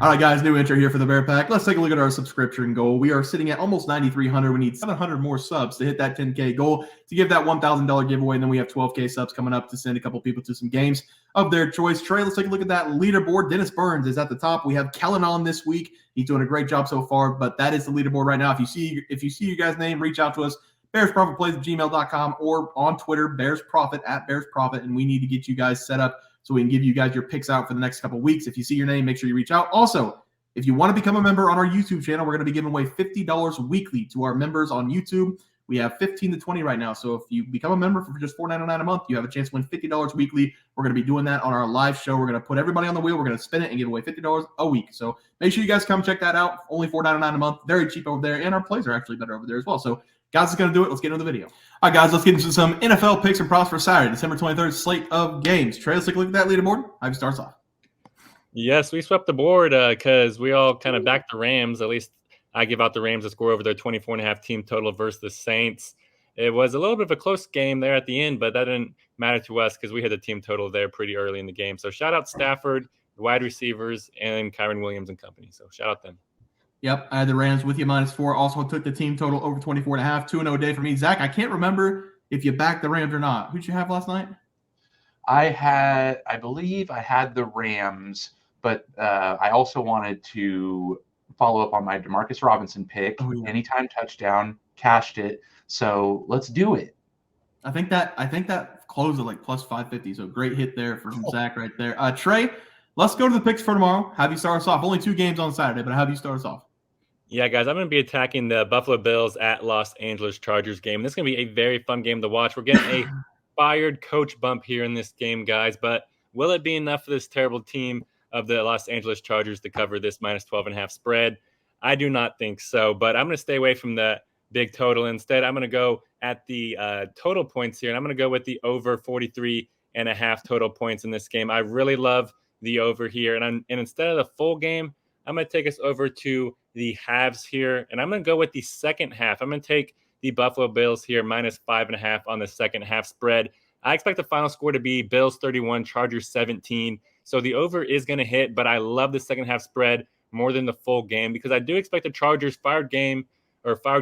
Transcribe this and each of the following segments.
All right, guys, new intro here for the Bear Pack. Let's take a look at our subscription goal. We are sitting at almost 9,300. We need 700 more subs to hit that 10K goal to give that $1,000 giveaway. And then we have 12K subs coming up to send a couple people to some games of their choice. Trey, let's take a look at that leaderboard. Dennis Burns is at the top. We have Kellen on this week. He's doing a great job so far, but that is the leaderboard right now. If you see your guys' name, reach out to us. BearsProfitPlays@gmail.com or on Twitter, BearsProfit @BearsProfit, and we need to get you guys set up so we can give you guys your picks out for the next couple of weeks. If you see your name, make sure you reach out. Also, if you want to become a member on our YouTube channel, we're going to be giving away $50 weekly to our members on YouTube. We have 15 to 20 right now. So if you become a member for just $4.99 a month, you have a chance to win $50 weekly. We're going to be doing that on our live show. We're going to put everybody on the wheel. We're going to spin it and give away $50 a week. So make sure you guys come check that out. Only $4.99 a month. Very cheap over there. And our plays are actually better over there as well. So guys, it's going to do it. Let's get into the video. All right, guys, let's get into some NFL picks and props for Saturday, December 23rd, slate of games. Trey, let's take a look at that leaderboard. How you start us off? Yes, we swept the board because we all kind of backed the Rams. At least I give out the Rams to score over their 24.5 team total versus the Saints. It was a little bit of a close game there at the end, but that didn't matter to us because we had the team total there pretty early in the game. So shout out Stafford, the wide receivers, and Kyron Williams and company. So shout out them. Yep, I had the Rams with you -4. Also took the team total over 24.5. 2-0 day for me. Zach, I can't remember if you backed the Rams or not. Who'd you have last night? I believe I had the Rams, but I also wanted to follow up on my Demarcus Robinson pick. Oh, yeah. Anytime touchdown, cashed it. So let's do it. I think that closed at like plus 550. So great hit there from Zach right there. Trey, let's go to the picks for tomorrow. Have you start us off? Only 2 games on Saturday, but have you start us off? Yeah, guys, I'm going to be attacking the Buffalo Bills at Los Angeles Chargers game. This is going to be a very fun game to watch. We're getting a fired coach bump here in this game, guys. But will it be enough for this terrible team of the Los Angeles Chargers to cover this -12.5 spread? I do not think so. But I'm going to stay away from the big total. Instead, I'm going to go at the total points here, and I'm going to go with the over 43.5 total points in this game. I really love the over here. And instead of the full game, I'm going to take us over to the halves here, and I'm going to go with the second half. I'm going to take the Buffalo Bills here -5.5 on the second half spread. I expect the final score to be Bills 31, Chargers 17. So the over is going to hit, but I love the second half spread more than the full game because I do expect the Chargers fired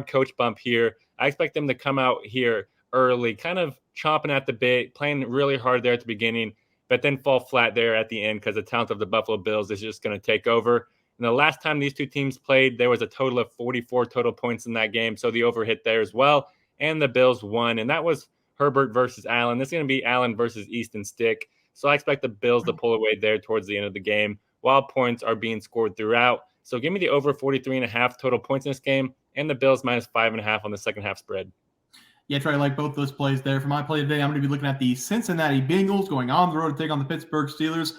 coach bump here. I expect them to come out here early, kind of chomping at the bit, playing really hard there at the beginning, but then fall flat there at the end because the talent of the Buffalo Bills is just going to take over. And the last time these two teams played, there was a total of 44 total points in that game. So the over hit there as well. And the Bills won. And that was Herbert versus Allen. This is going to be Allen versus Easton Stick. So I expect the Bills to pull away there towards the end of the game while points are being scored throughout. So give me the over 43.5 total points in this game and the Bills -5.5 on the second half spread. Yeah, Trey, I like both those plays there. For my play today, I'm going to be looking at the Cincinnati Bengals going on the road to take on the Pittsburgh Steelers.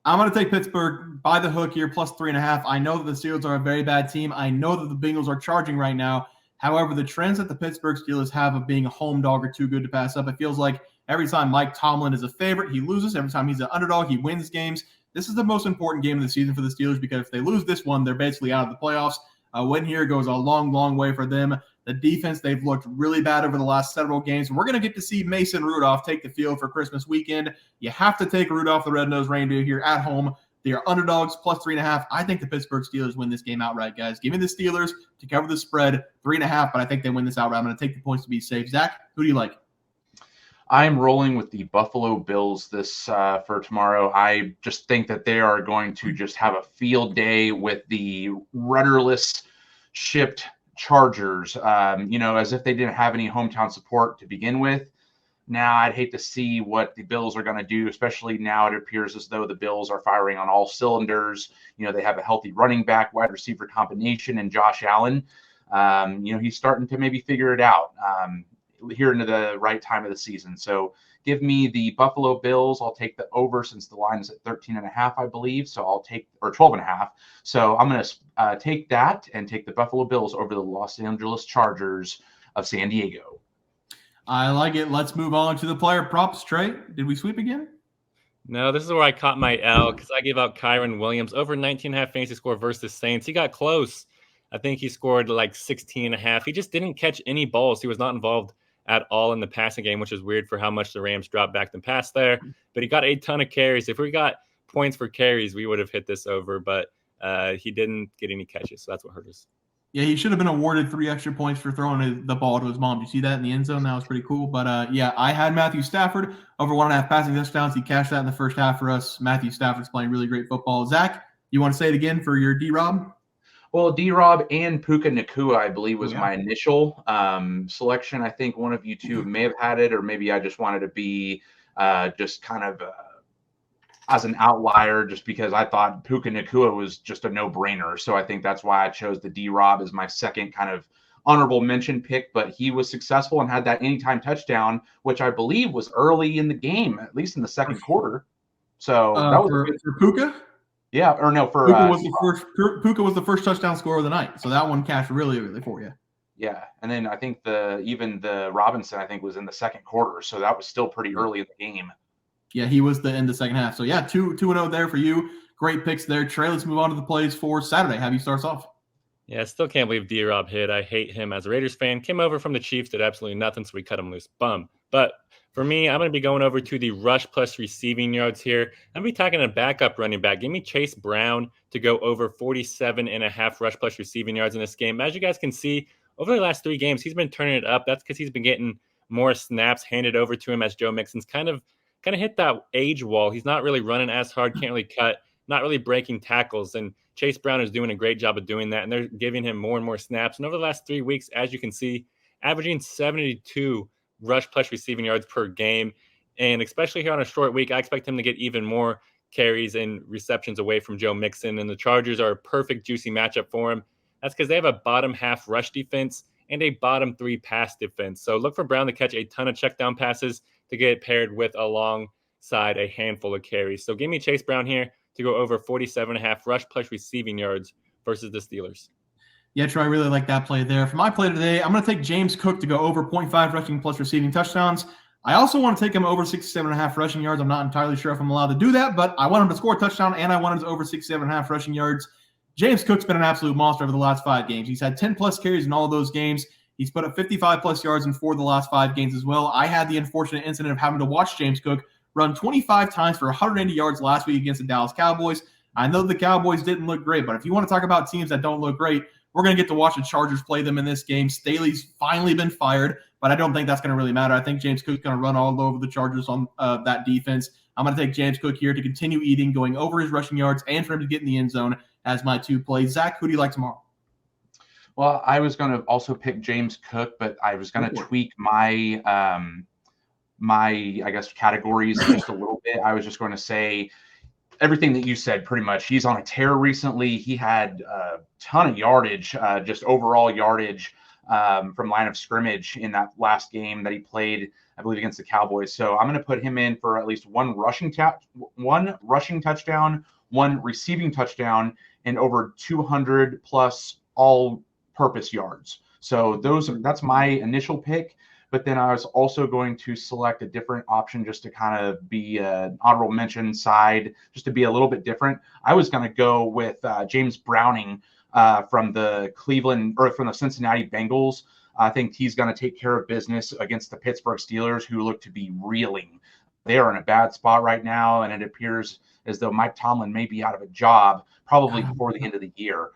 I'm going to take Pittsburgh by the hook here, +3.5. I know that the Steelers are a very bad team. I know that the Bengals are charging right now. However, the trends that the Pittsburgh Steelers have of being a home dog are too good to pass up. It feels like every time Mike Tomlin is a favorite, he loses. Every time he's an underdog, he wins games. This is the most important game of the season for the Steelers because if they lose this one, they're basically out of the playoffs. A win here goes a long, long way for them. The defense, they've looked really bad over the last several games. We're going to get to see Mason Rudolph take the field for Christmas weekend. You have to take Rudolph the Red-Nosed Reindeer here at home. They are underdogs, +3.5. I think the Pittsburgh Steelers win this game outright, guys. Give me the Steelers to cover the spread, 3.5, but I think they win this outright. I'm going to take the points to be safe. Zach, who do you like? I'm rolling with the Buffalo Bills this for tomorrow. I just think that they are going to just have a field day with the rudderless shipped Chargers, as if they didn't have any hometown support to begin with. Now, I'd hate to see what the Bills are going to do, especially now it appears as though the Bills are firing on all cylinders. They have a healthy running back, wide receiver combination, and Josh Allen. He's starting to maybe figure it out here into the right time of the season. So give me the Buffalo Bills. I'll take the over since the line is at 13.5, I believe. So I'll take, or 12.5. So I'm going to take that and take the Buffalo Bills over the Los Angeles Chargers of San Diego. I like it. Let's move on to the player props. Trey, did we sweep again? No, this is where I caught my L because I gave out Kyron Williams over 19.5 fantasy score versus the Saints. He got close. I think he scored like 16.5. He just didn't catch any balls. He was not involved at all in the passing game, which is weird for how much the Rams dropped back and pass there. But he got a ton of carries. If we got points for carries, we would have hit this over. But he didn't get any catches, so that's what hurt us. Yeah, he should have been awarded 3 extra points for throwing the ball to his mom. Did you see that in the end zone? That was pretty cool. But, yeah, I had Matthew Stafford over 1.5 passing touchdowns. He cashed that in the first half for us. Matthew Stafford's playing really great football. Zach, you want to say it again for your D-Rob? Well, D-Rob and Puka Nacua, I believe, was my initial selection. I think one of you two may have had it, or maybe I just wanted to be just kind of as an outlier, just because I thought Puka Nacua was just a no-brainer. So I think that's why I chose the D-Rob as my second kind of honorable mention pick. But he was successful and had that anytime touchdown, which I believe was early in the game, at least in the second quarter. So that was for Puka? Yeah, or no, for Puka was the first touchdown scorer of the night. So that one cashed really early for you. Yeah, and then I think even the Robinson, I think, was in the second quarter. So that was still pretty early in the game. Yeah, he was in the second half. So, yeah, 2-0 there for you. Great picks there. Trey, let's move on to the plays for Saturday. Have you start us off? Yeah, I still can't believe D-Rob hit. I hate him as a Raiders fan. Came over from the Chiefs, did absolutely nothing, so we cut him loose. Bum. But for me, I'm going to be going over to the rush plus receiving yards here. I'm going to be talking a backup running back. Give me Chase Brown to go over 47.5 rush plus receiving yards in this game. As you guys can see, over the last 3 games, he's been turning it up. That's because he's been getting more snaps handed over to him as Joe Mixon's kind of hit that age wall. He's not really running as hard, can't really cut, not really breaking tackles. And Chase Brown is doing a great job of doing that. And they're giving him more and more snaps. And over the last 3 weeks, as you can see, averaging 72 rush plus receiving yards per game. And especially here on a short week, I expect him to get even more carries and receptions away from Joe Mixon. And the Chargers are a perfect, juicy matchup for him. That's because they have a bottom half rush defense and a bottom 3 pass defense. So look for Brown to catch a ton of check down passes to get paired with alongside a handful of carries. So give me Chase Brown here to go over 47.5 rush plus receiving yards versus the Steelers. Yeah, Troy, I really like that play there. For my play today, I'm going to take James Cook to go over 0.5 rushing plus receiving touchdowns. I also want to take him over 67.5 rushing yards. I'm not entirely sure if I'm allowed to do that, but I want him to score a touchdown, and I want him to over 67.5 rushing yards. James Cook's been an absolute monster over the last 5 games. He's had 10-plus carries in all of those games. He's put up 55-plus yards in 4 of the last 5 games as well. I had the unfortunate incident of having to watch James Cook run 25 times for 180 yards last week against the Dallas Cowboys. I know the Cowboys didn't look great, but if you want to talk about teams that don't look great, we're going to get to watch the Chargers play them in this game. Staley's finally been fired, but I don't think that's going to really matter. I think James Cook's going to run all over the Chargers on that defense. I'm going to take James Cook here to continue eating, going over his rushing yards, and for him to get in the end zone as my 2 plays. Zach, who do you like tomorrow? Well, I was going to also pick James Cook, but I was going to tweak my I guess, categories just a little bit. I was just going to say everything that you said pretty much. He's on a tear recently. He had a ton of yardage, just overall yardage from line of scrimmage in that last game that he played, I believe, against the Cowboys. So I'm going to put him in for at least one rushing touchdown, 1 receiving touchdown, and over 200 plus all-purpose yards. So that's my initial pick. But then I was also going to select a different option just to kind of be an honorable mention side, just to be a little bit different. I was going to go with James Browning from the Cincinnati Bengals. I think he's going to take care of business against the Pittsburgh Steelers, who look to be reeling. They are in a bad spot right now, and it appears as though Mike Tomlin may be out of a job probably before the end of the year.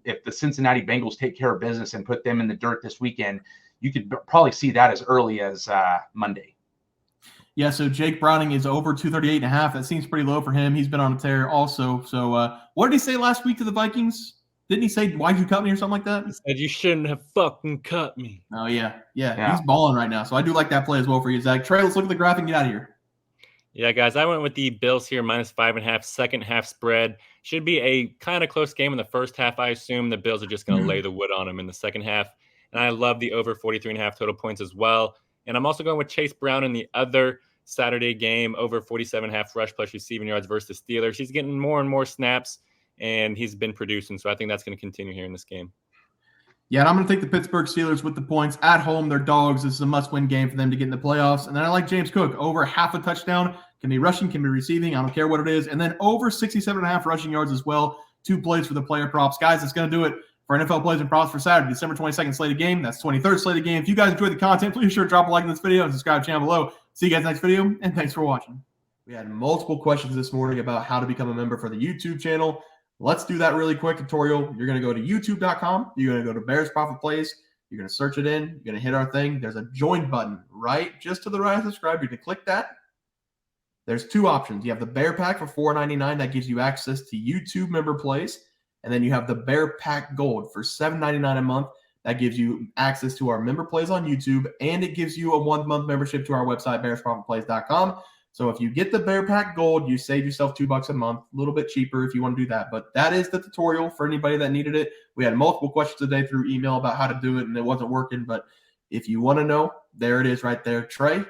If the Cincinnati Bengals take care of business and put them in the dirt this weekend, you could probably see that as early as Monday. Yeah, so Jake Browning is over 238.5. That seems pretty low for him. He's been on a tear also. So what did he say last week to the Vikings? Didn't he say, why'd you cut me or something like that? He said, you shouldn't have fucking cut me. Oh, yeah. He's balling right now. So I do like that play as well for you, Zach. Trey, let's look at the graphic and get out of here. Yeah, guys, I went with the Bills here, -5.5, second half spread. Should be a kind of close game in the first half. I assume the Bills are just going to lay the wood on them in the second half. And I love the over 43.5 total points as well. And I'm also going with Chase Brown in the other Saturday game, over 47.5 rush plus receiving yards versus the Steelers. He's getting more and more snaps, and he's been producing. So I think that's going to continue here in this game. Yeah, and I'm going to take the Pittsburgh Steelers with the points. At home, they're dogs. This is a must-win game for them to get in the playoffs. And then I like James Cook. Over half a touchdown. Can be rushing, can be receiving. I don't care what it is. And then over 67.5 rushing yards as well. 2 plays for the player props. Guys, that's going to do it for NFL plays and props for Saturday, December 22nd slated game. That's 23rd slated game. If you guys enjoyed the content, please be sure to drop a like in this video and subscribe to the channel below. See you guys next video, and thanks for watching. We had multiple questions this morning about how to become a member for the YouTube channel. Let's do that really quick tutorial. You're going to go to youtube.com. You're going to go to Bears Profit Plays. You're going to search it in. You're going to hit our thing. There's a join button right just to the right of subscribe. You're going to click that. There's two options. You have the Bear Pack for $4.99. That gives you access to YouTube member plays. And then you have the Bear Pack Gold for $7.99 a month. That gives you access to our member plays on YouTube, and it gives you a 1-month membership to our website, bearsprofitplays.com. So if you get the Bear Pack Gold, you save yourself $2 a month, a little bit cheaper if you want to do that. But that is the tutorial for anybody that needed it. We had multiple questions today through email about how to do it, and it wasn't working. But if you want to know, there it is right there. Trey,